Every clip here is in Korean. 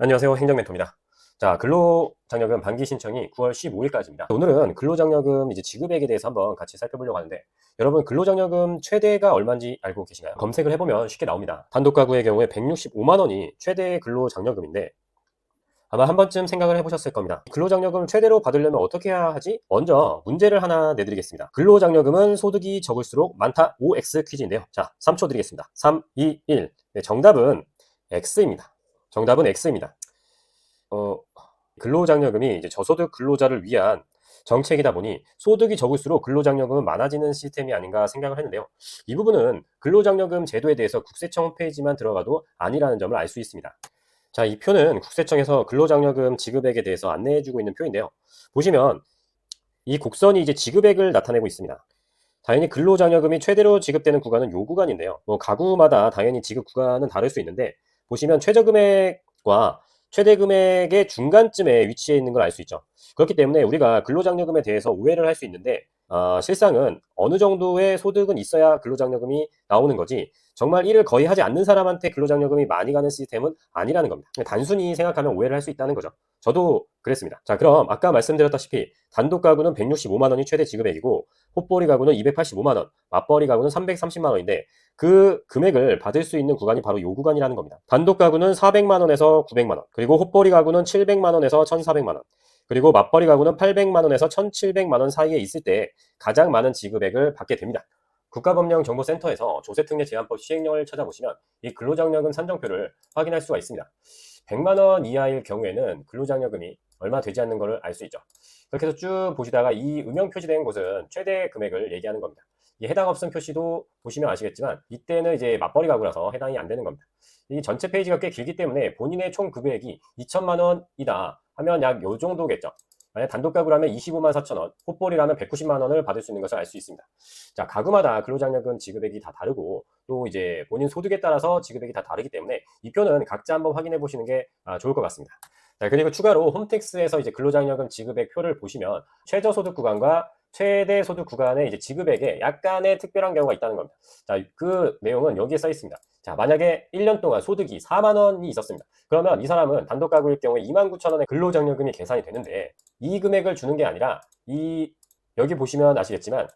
안녕하세요. 행정멘토입니다. 자, 근로장려금 반기 신청이 9월 15일까지입니다. 오늘은 근로장려금 이제 지급액에 대해서 한번 같이 살펴보려고 하는데, 여러분 근로장려금 최대가 얼마인지 알고 계신가요? 검색을 해보면 쉽게 나옵니다. 단독 가구의 경우에 165만 원이 최대 근로장려금인데, 아마 한 번쯤 생각을 해보셨을 겁니다. 근로장려금 최대로 받으려면 어떻게 해야 하지? 먼저 문제를 하나 내드리겠습니다. 근로장려금은 소득이 적을수록 많다. OX 퀴즈인데요. 자, 3초 드리겠습니다. 3, 2, 1. 네, 정답은 X입니다. 정답은 X입니다. 어, 근로장려금이 이제 저소득 근로자를 위한 정책이다 보니 소득이 적을수록 근로장려금은 많아지는 시스템이 아닌가 생각을 했는데요. 이 부분은 근로장려금 제도에 대해서 국세청 홈페이지만 들어가도 아니라는 점을 알 수 있습니다. 자, 이 표는 국세청에서 근로장려금 지급액에 대해서 안내해주고 있는 표인데요. 보시면 이 곡선이 이제 지급액을 나타내고 있습니다. 당연히 근로장려금이 최대로 지급되는 구간은 요 구간인데요. 뭐 가구마다 당연히 지급 구간은 다를 수 있는데, 보시면 최저금액과 최대금액의 중간쯤에 위치해 있는 걸 알 수 있죠. 그렇기 때문에 우리가 근로장려금에 대해서 오해를 할 수 있는데, 실상은 어느 정도의 소득은 있어야 근로장려금이 나오는 거지, 정말 일을 거의 하지 않는 사람한테 근로장려금이 많이 가는 시스템은 아니라는 겁니다. 단순히 생각하면 오해를 할 수 있다는 거죠. 저도 그랬습니다. 자, 그럼 아까 말씀드렸다시피 단독 가구는 165만 원이 최대 지급액이고, 헛벌이 가구는 285만 원, 맞벌이 가구는 330만 원인데, 그 금액을 받을 수 있는 구간이 바로 이 구간이라는 겁니다. 단독 가구는 400만 원에서 900만 원, 그리고 헛벌이 가구는 700만 원에서 1,400만 원, 그리고 맞벌이 가구는 800만 원에서 1,700만 원 사이에 있을 때 가장 많은 지급액을 받게 됩니다. 국가법령정보센터에서 조세특례제한법 시행령을 찾아보시면 이 근로장려금 산정표를 확인할 수가 있습니다. 100만 원 이하일 경우에는 근로장려금이 얼마 되지 않는 것을 알 수 있죠. 그렇게 해서 쭉 보시다가 이 음영 표시된 곳은 최대 금액을 얘기하는 겁니다. 이 해당 없음 표시도 보시면 아시겠지만, 이때는 이제 맞벌이 가구라서 해당이 안 되는 겁니다. 이 전체 페이지가 꽤 길기 때문에 본인의 총 금액이 2천만 원이다 하면 약 요 정도겠죠. 만약 단독 가구라면 25만 4천 원, 헛벌이라면 190만 원을 받을 수 있는 것을 알 수 있습니다. 자, 가구마다 근로장려금 지급액이 다 다르고, 또 이제 본인 소득에 따라서 지급액이 다 다르기 때문에 이 표는 각자 한번 확인해 보시는 게 좋을 것 같습니다. 자, 그리고 추가로 홈택스에서 이제 근로장려금 지급액 표를 보시면 최저소득 구간과 최대 소득 구간의 이제 지급액에 약간의 특별한 경우가 있다는 겁니다. 자, 그 내용은 여기에 써 있습니다. 자, 만약에 1년 동안 소득이 4만 원이 있었습니다. 그러면 이 사람은 단독 가구일 경우에 2만 9천 원의 근로장려금이 계산이 되는데, 이 금액을 주는 게 아니라 여기 보시면 아시겠지만,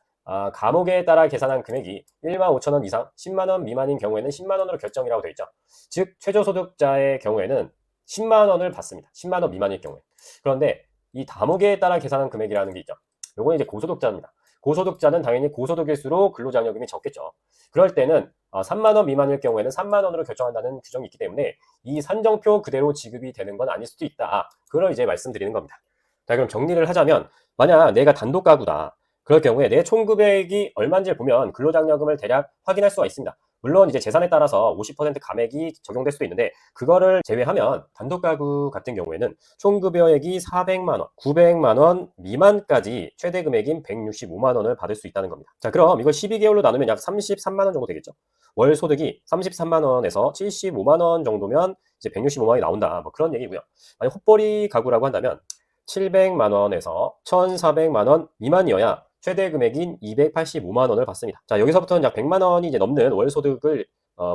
과목에 따라 계산한 금액이 1만 5천 원 이상, 10만 원 미만인 경우에는 10만 원으로 결정이라고 되어 있죠. 즉 최저소득자의 경우에는 10만 원을 받습니다. 10만 원 미만일 경우에. 그런데 이 다목에 따라 계산한 금액이라는 게 있죠. 요거는 이제 고소득자입니다. 고소득자는 당연히 고소득일수록 근로장려금이 적겠죠. 그럴 때는 3만 원 미만일 경우에는 3만 원으로 결정한다는 규정이 있기 때문에 이 산정표 그대로 지급이 되는 건 아닐 수도 있다. 그걸 이제 말씀드리는 겁니다. 자, 그럼 정리를 하자면, 만약 내가 단독 가구다, 그럴 경우에 내 총 금액이 얼마인지 보면 근로장려금을 대략 확인할 수가 있습니다. 물론 이제 재산에 따라서 50% 감액이 적용될 수도 있는데, 그거를 제외하면 단독 가구 같은 경우에는 총 급여액이 400만 원, 900만 원 미만까지 최대 금액인 165만 원을 받을 수 있다는 겁니다. 자, 그럼 이걸 12개월로 나누면 약 33만 원 정도 되겠죠. 월 소득이 33만 원에서 75만 원 정도면 이제 165만 원이 나온다. 뭐 그런 얘기고요. 만약 헛벌이 가구라고 한다면 700만 원에서 1,400만 원 미만이어야 최대 금액인 285만 원을 받습니다. 자, 여기서부터는 약 100만 원이 이제 넘는 월 소득을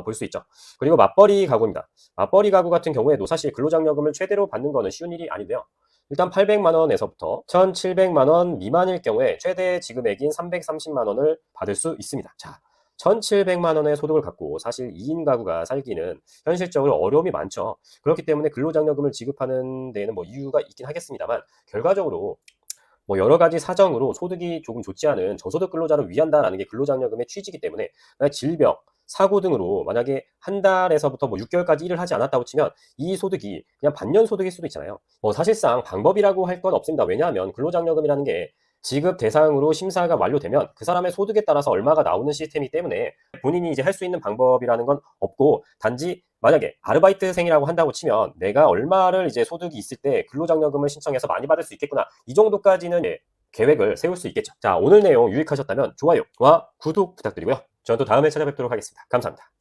볼 수 있죠. 그리고 맞벌이 가구입니다. 맞벌이 가구 같은 경우에도 사실 근로장려금을 최대로 받는 거는 쉬운 일이 아닌데요. 일단 800만 원에서부터 1,700만 원 미만일 경우에 최대 지급액인 330만 원을 받을 수 있습니다. 자, 1,700만 원의 소득을 갖고 사실 2인 가구가 살기는 현실적으로 어려움이 많죠. 그렇기 때문에 근로장려금을 지급하는 데에는 뭐 이유가 있긴 하겠습니다만, 결과적으로 뭐 여러 가지 사정으로 소득이 조금 좋지 않은 저소득 근로자를 위한다라는 게 근로장려금의 취지이기 때문에, 만약 질병, 사고 등으로 만약에 한 달에서부터 뭐 6개월까지 일을 하지 않았다고 치면 이 소득이 그냥 반년 소득일 수도 있잖아요. 뭐 사실상 방법이라고 할 건 없습니다. 왜냐하면 근로장려금이라는 게 지급 대상으로 심사가 완료되면 그 사람의 소득에 따라서 얼마가 나오는 시스템이기 때문에 본인이 이제 할 수 있는 방법이라는 건 없고, 단지 만약에 아르바이트생이라고 한다고 치면 내가 얼마를 이제 소득이 있을 때 근로장려금을 신청해서 많이 받을 수 있겠구나, 이 정도까지는 계획을 세울 수 있겠죠. 자, 오늘 내용 유익하셨다면 좋아요와 구독 부탁드리고요. 저는 또 다음에 찾아뵙도록 하겠습니다. 감사합니다.